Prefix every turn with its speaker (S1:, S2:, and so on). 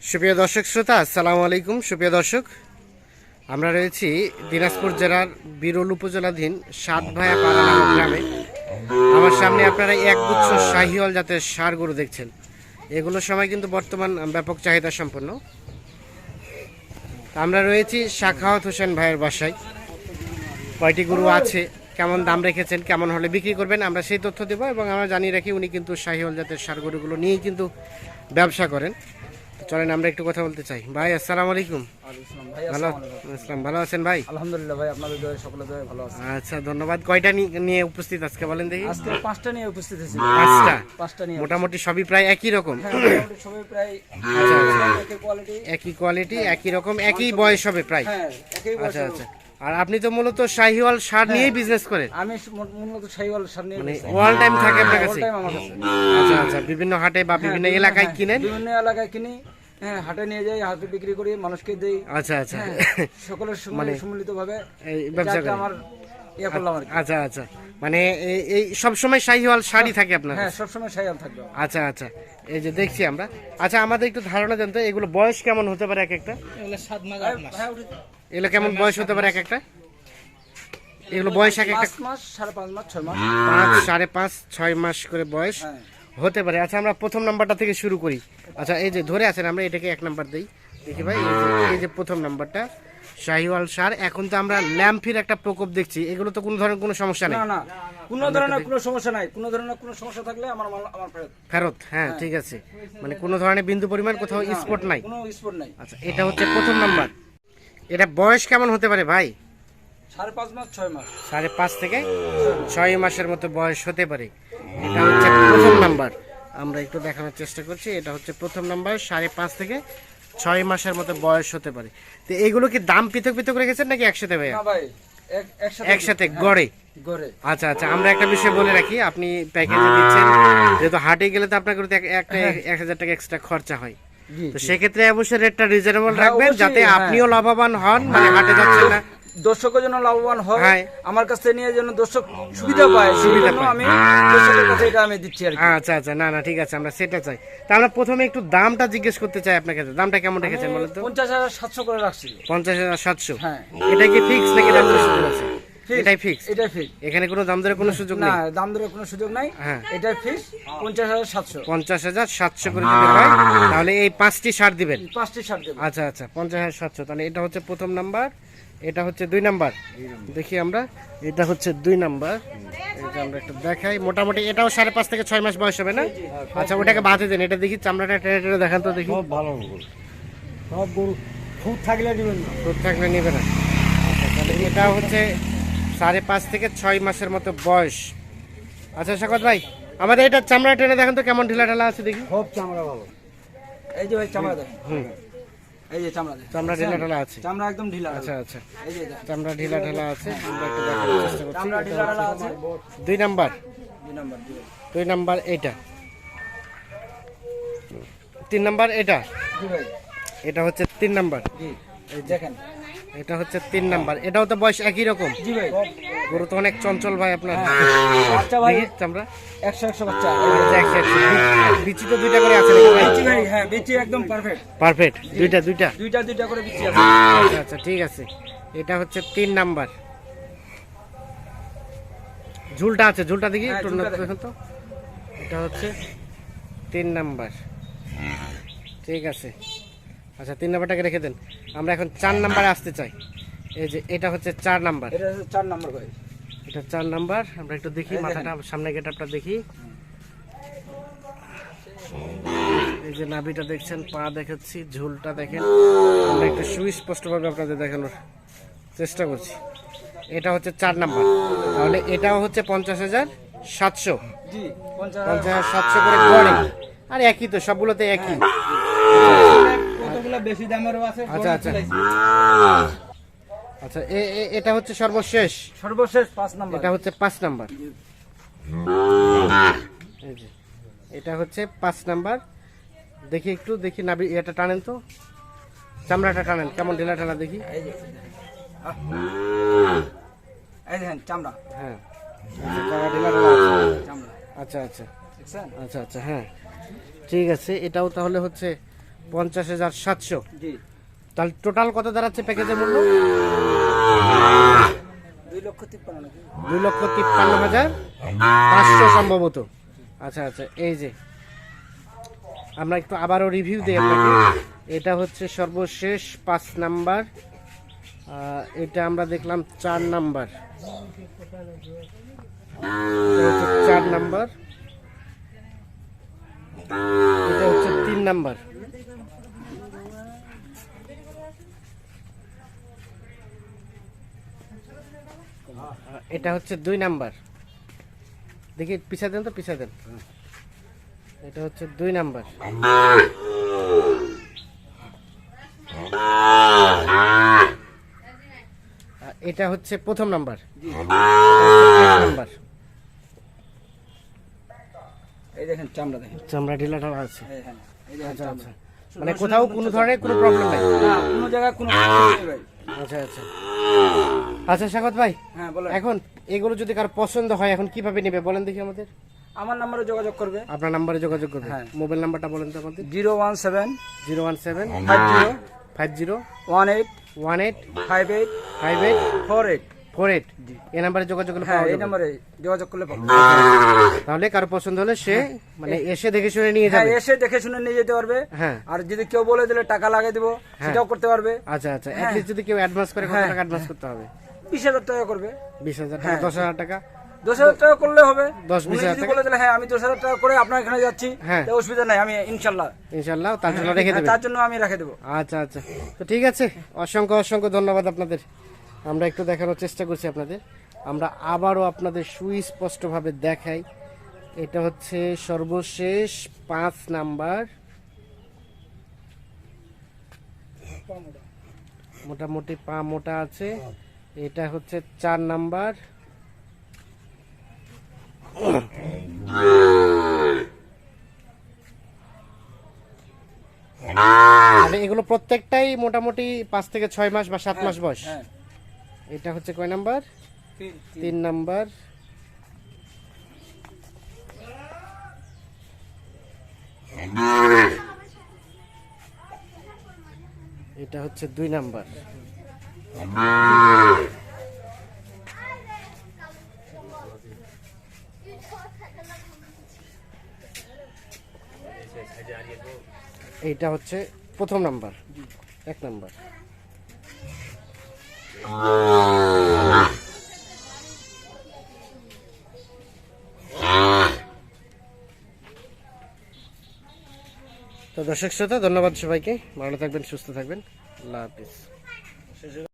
S1: সুপ্রিয় দর্শক শ্রোতা, আসসালামু আলাইকুম। সুপ্রিয় দর্শক, আমরা রয়েছি দিনাজপুর জেলার বিরল উপজেলাধীন সাতভায়া পাড়া নামক গ্রামে। আমার সামনে আপনারা একগুচ্ছ শাহিওয়াল জাতের ষাঁড় গরু দেখছেন। এগুলোর সময় কিন্তু বর্তমান ব্যাপক চাহিদা সম্পন্ন। আমরা রয়েছি সাখাওয়াত হোসেন ভাইয়ের বাসায়। কয়টি গরু আছে, কেমন দাম রেখেছেন, কেমন হলে বিক্রি করবেন, আমরা সেই তথ্য দেবো। এবং আমরা জানিয়ে রাখি উনি কিন্তু শাহিওয়াল জাতের ষাঁড় গরুগুলো নিয়েই কিন্তু ব্যবসা করেন। চলেন আমরা একটু কথা বলতে চাই। ভাই আসসালামু আলাইকুম। ভালো আসসালাম, ভালো আছেন ভাই?
S2: আলহামদুলিল্লাহ ভাই, আপনাদের দোয়ায় সকলের দোয়ায় ভালো আছে।
S1: আচ্ছা, ধন্যবাদ। কয়টা নিয়ে উপস্থিত আজকে বলেন দেখি?
S2: আজকে 5টা নিয়ে উপস্থিত হয়েছি। পাঁচটা নিয়ে
S1: মোটামুটি সবই প্রায় একই রকম।
S2: হ্যাঁ, মোটামুটি সবাই প্রায় একই কোয়ালিটি,
S1: একই রকম, একই বয়স হবে প্রায়।
S2: হ্যাঁ একই বয়স।
S1: আচ্ছা আচ্ছা। আর আপনি তো মূলত শাহিওয়াল ষাঁড় নিয়েই বিজনেস করেন?
S2: আমি মূলত শাহিওয়াল ষাঁড় নিয়ে
S1: মানে অল টাইম থাকে আপনার কাছে?
S2: টাইম আমার কাছে।
S1: আচ্ছা আচ্ছা। বিভিন্ন হাটে বা বিভিন্ন এলাকায় কিনেন?
S2: বিভিন্ন এলাকায় কিনি, হ্যাঁ হাটে নিয়ে যাই, হাটে বিক্রি করি, মানুষকে দেই।
S1: আচ্ছা আচ্ছা।
S2: সকলের সম্মিলিত ভাবে
S1: এই ব্যবসা করেন?
S2: আমার ইয়ে করলাম আর কি।
S1: আচ্ছা আচ্ছা। মানে এই সব সময় শাহিওয়াল ষাঁড়ই থাকে আপনার?
S2: হ্যাঁ সবসময় শাহিওয়াল থাকবে।
S1: আচ্ছা আচ্ছা। এই যে দেখছি আমরা। আচ্ছা, আমাদের একটু ধারণা দেন তো, এগুলো বয়স কেমন হতে পারে এক একটা?
S2: এগুলো 7 মাস 8 মাস।
S1: এগুলো কেমন বয়স হতে পারে এক একটা? এগুলো বয়স এক একটা
S2: 5 মাস, 5.5 মাস, 6 মাস,
S1: 5, 5.5, 6 মাস করে বয়স
S2: হ্যাঁ
S1: হতে পারে। আচ্ছা, আমরা প্রথম নাম্বারটা থেকে শুরু করি। আচ্ছা, এই যে ধরে আছেন, আমরা এটাকে 1 নাম্বার দেই। দেখি ভাই, এই যে প্রথম নাম্বারটা শাহিওয়াল ষাঁড়। এখন তো আমরা ল্যাম্পির একটা প্রকোপ দেখছি। এগুলো তো কোনো ধরনের কোনো সমস্যা নেই?
S2: না না, কোনো ধরনের কোনো সমস্যা নাই। কোনো ধরনের কোনো সমস্যা থাকলে আমার
S1: ফেরত। হ্যাঁ ঠিক আছে। মানে কোনো ধরনের বিন্দু পরিমাণ কোথাও স্পট নাই?
S2: কোনো স্পট নাই।
S1: আচ্ছা, এটা হচ্ছে প্রথম নাম্বার। এটা বয়স কেমন হতে পারে ভাই?
S2: 5.5 মাস, 6 মাস।
S1: 5.5 থেকে 6 মাসের মতো বয়স হতে পারে। এটা হচ্ছে প্রথম নাম্বার। আমরা একটু দেখানোর চেষ্টা করছি। এটা হচ্ছে প্রথম নাম্বার, 5.5 থেকে 6 মাসের মতো বয়স হতে পারে। তো এইগুলো কি দাম পৃথক পৃথক রেখেছেন নাকি একসাথে ভাইয়া?
S2: না ভাই,
S1: একসাথে গড়ে?
S2: গড়ে।
S1: আচ্ছা আচ্ছা। আমরা একটা বিষয় বলে রাখি, আপনি প্যাকেজে দিচ্ছেন, যেহেতু হাটে গেলে তো আপনার একটা 1,000 টাকা এক্সট্রা খরচা হয়। তো সেক্ষেত্রে অবশ্যই রেটটা রিজনেবল রাখবেন, যাতে আপনিও লাভবান হন। মানে হাটে যাচ্ছেন না,
S2: দর্শকের জন্য লাভবান হয়,
S1: হ্যাঁ।
S2: আমার কাছ থেকে নিয়ে যেন দর্শক সুবিধা পায়, আমি দর্শকের কাছে এটা আমি দিচ্ছি আর কি।
S1: আচ্ছা আচ্ছা। না না, ঠিক আছে, আমরা সেটা চাই। তা আমরা প্রথমে একটু দামটা জিজ্ঞেস করতে চাই আপনার কাছে। দামটা কেমন রেখেছেন বলেন তো?
S2: 50,700 করে রাখছি।
S1: 50,700?
S2: হ্যাঁ।
S1: এটা কি ফিক্স নাকি দাম দরের সুযোগ আছে? এটাই ফিক্স?
S2: এটাই ফিক্স।
S1: এখানে কোনো দাম দরের কোনো সুযোগ
S2: না,
S1: নেই?
S2: দাম দরের কোনো সুযোগ নাই।
S1: হ্যাঁ।
S2: এটাই ফিক্স 50,700।
S1: 50,700 করে যদি হয়, তাহলে এই 5টি ষাঁড় দিবেন?
S2: 5টি ষাঁড় দেব।
S1: আচ্ছা আচ্ছা, 50,700। তাহলে এটা হচ্ছে প্রথম নাম্বার, এটা হচ্ছে 2 নাম্বার। দেখি আমরা, এটা হচ্ছে 2 নাম্বার। এটা আমরা একটু দেখাই। মোটামুটি এটাও 5.5 থেকে 6 মাস বয়স হবে না? আচ্ছা, ওটাকে বাদে দেন। এটা দেখি, চামড়াটা টেনে টেনে দেখান তো দেখি।
S2: সব ভালো গরু, সব গরু খুব থাকলে নেবেন না,
S1: দুধ থাকলে নেবে না। আচ্ছা, তাহলে এটা হচ্ছে 5.5 থেকে 6 মাসের মতো বয়স। আচ্ছা শাকত ভাই, আমাদের এটা চামড়া টেনে দেখেন তো কেমন ঢিলা ঢালা আছে দেখি।
S2: সব চামড়া ভালো। এই যে ভাই চামড়া দেখেন,
S1: হুম,
S2: এই যে চামড়া দেখেন,
S1: চামড়া ঢিলা ঢালা আছে।
S2: চামড়া একদম ঢিলা।
S1: আচ্ছা আচ্ছা,
S2: এই যে দেখেন,
S1: চামড়া ঢিলা ঢালা আছে। আমরা একটু দেখানোর চেষ্টা করছি।
S2: চামড়া ঢিলা ঢালা আছে।
S1: 2 নাম্বার,
S2: 2 নাম্বার,
S1: 2 নাম্বার এটা। 3 নাম্বার এটা।
S2: জি ভাই,
S1: এটা হচ্ছে 3 নাম্বার।
S2: জি এই দেখেন,
S1: এটা হচ্ছে 3 নাম্বার। এটাও তো বয়স একই রকম?
S2: জি ভাই।
S1: গরু তো অনেক চঞ্চল ভাই আপনার।
S2: বাচ্চা ভাই
S1: দেখি চামড়া।
S2: 100 বাচ্চা।
S1: বিচি তো 2টা করে আছে নাকি ভাই?
S2: বিচি ভাই, হ্যাঁ বিচি একদম পারফেক্ট।
S1: পারফেক্ট, দুইটা
S2: দুইটা করে বিচি আছে।
S1: আচ্ছা আচ্ছা, ঠিক আছে। এটা হচ্ছে 3 নাম্বার। ঝুলটা আছে, ঝুলটা দেখি
S2: হ্যাঁ,
S1: একটু
S2: ঝুলটা
S1: দেখুন তো। এটা হচ্ছে 3 নাম্বার। ঠিক আছে। আচ্ছা, 3 নাম্বারটাকে রেখে দেন। আমরা এখন 4 নাম্বারে আসতে চাই। এই যে এটা হচ্ছে 4 নাম্বার।
S2: এটা হচ্ছে 4 নাম্বার ভাই।
S1: এটা 4 নাম্বার। আমরা একটু দেখি মাথাটা, সামনে গেটআপটা দেখি। এই যে নাভিটা দেখছেন, পা দেখাচ্ছি, ঝুলটা দেখেন। আমরা একটু সুস্পষ্টভাবে আপনাদের দেখানোর চেষ্টা করছি। এটা হচ্ছে 4 নাম্বার। তাহলে এটাও হচ্ছে 50,700।
S2: জি
S1: 50,700 করে গড়ে। আর একই তো, সবগুলোতে একই।
S2: কতগুলো বেশি দামেরও আছে।
S1: আচ্ছা আচ্ছা আচ্ছা। এটা হচ্ছে সর্বশেষ
S2: 5 নাম্বার।
S1: এটা হচ্ছে 5 নাম্বার। এই যে এটা হচ্ছে 5 নাম্বার। দেখি একটু, দেখি নাভি এটা টানেন তো, চামড়াটা টানেন কেমন ঢিলা ঢালা দেখি।
S2: এই যে এই দেখেন চামড়া।
S1: হ্যাঁ, চামড়া ঢিলা ঢালা আছে।
S2: চামড়া।
S1: আচ্ছা আচ্ছা
S2: দেখছেন?
S1: আচ্ছা আচ্ছা। হ্যাঁ ঠিক আছে, এটাও তাহলে হচ্ছে 50,700।
S2: জি
S1: তাহলে টোটাল কত দাঁড়াচ্ছে প্যাকেজের মূল্য?
S2: 2,53,000 নাকি?
S1: 2,53,500 সম্ভবত। আচ্ছা আচ্ছা, এই যে আমরা একটু আবারও রিভিউ দিই আপনাকে। এটা হচ্ছে সর্বশেষ 5 নাম্বার, এটা আমরা দেখলাম 4 নাম্বার, এটা হচ্ছে 4 নাম্বার, এটা হচ্ছে 3 নাম্বার, এটা হচ্ছে 2 নাম্বার। দেখি পিছা দেন তো, পিছা দেন। এটা হচ্ছে 2 নাম্বার, এটা হচ্ছে প্রথম নাম্বার, নাম্বার।
S2: এই দেখেন চামড়া দেখেন,
S1: চামড়া ঢিলাটা আছে।
S2: এই হ্যাঁ এই দেখেন
S1: আচ্ছা
S2: চামড়া।
S1: আচ্ছা, মানে কোথাও কোনো ধরনের কোনো প্রবলেম নাই।
S2: না কোনো জায়গায় কোনো সমস্যা নেই ভাই।
S1: আচ্ছা আচ্ছা আচ্ছা, স্বাগত ভাই,
S2: হ্যাঁ বলেন।
S1: এখন এগুলো যদি কারো পছন্দ হয় এখন কিভাবে নেবে বলেন দেখি আমাদের।
S2: আমার নাম্বারে যোগাযোগ করবে,
S1: আপনার নাম্বারে যোগাযোগ করবে।
S2: হ্যাঁ।
S1: মোবাইল নাম্বারটা বলেন তো আমাদের।
S2: 017
S1: 017
S2: 50
S1: 50
S2: 18
S1: 18
S2: 58
S1: 58
S2: 48।
S1: 48, এই নাম্বারে যোগাযোগ করলে
S2: হ্যাঁ
S1: পাওয়া
S2: এই
S1: যাবে।
S2: নাম্বারে যোগাযোগ করলে পাবো।
S1: তাহলে কারো পছন্দ হলে সে মানে এসে দেখে শুনে নিয়ে
S2: হ্যাঁ
S1: যাবে।
S2: এসে দেখে শুনে নিয়ে যেতে পারবে।
S1: হ্যাঁ
S2: আর যদি কেউ বলে দিলে টাকা লাগিয়ে দিব সেটাও করতে পারবে।
S1: আচ্ছা আচ্ছা, অ্যাটলিস্ট যদি কেউ অ্যাডভান্স করে কত
S2: হ্যাঁ।
S1: টাকা অ্যাডভান্স করতে হবে?
S2: 20,000 টাকা করবে।
S1: 20,000 টাকা,
S2: হ্যাঁ।
S1: 10,000 টাকা।
S2: 10,000 টাকা করলে হবে।
S1: 10-20,000
S2: উনি যদি
S1: টাকা।
S2: বলে দিলে হ্যাঁ আমি 10,000 টাকা করে আপনার এখানে যাচ্ছি,
S1: হ্যাঁ।
S2: তো অসুবিধা নাই, আমি ইনশাল্লাহ
S1: ইনশাআল্লাহ তার জন্য রেখে দেবেন।
S2: তার জন্য আমি রেখে দেবো।
S1: আচ্ছা আচ্ছা, তো ঠিক আছে, অসংখ্য অসংখ্য ধন্যবাদ আপনাদের। আমরা একটু দেখানোর চেষ্টা করছি আপনাদের। আমরা আবারও আপনাদের সুস্পষ্টভাবে দেখাই। এটা হচ্ছে সর্বশেষ 5 নাম্বার, মোটামুটি পা মোটা আছে। এটা হচ্ছে 4 নাম্বার, মানে এগুলো প্রত্যেকটাই মোটামুটি 5 থেকে 6 মাস বা 7 মাস বয়স।
S2: হ্যাঁ
S1: এটা হচ্ছে কয় নাম্বার? 3 নাম্বার, এটা হচ্ছে 2 নাম্বার, এইটা হচ্ছে প্রথম নাম্বার, 1 নাম্বার। তো দর্শক শ্রোতা, ধন্যবাদ সবাইকে, ভালো থাকবেন, সুস্থ থাকবেন, আল্লাহ হাফিজ।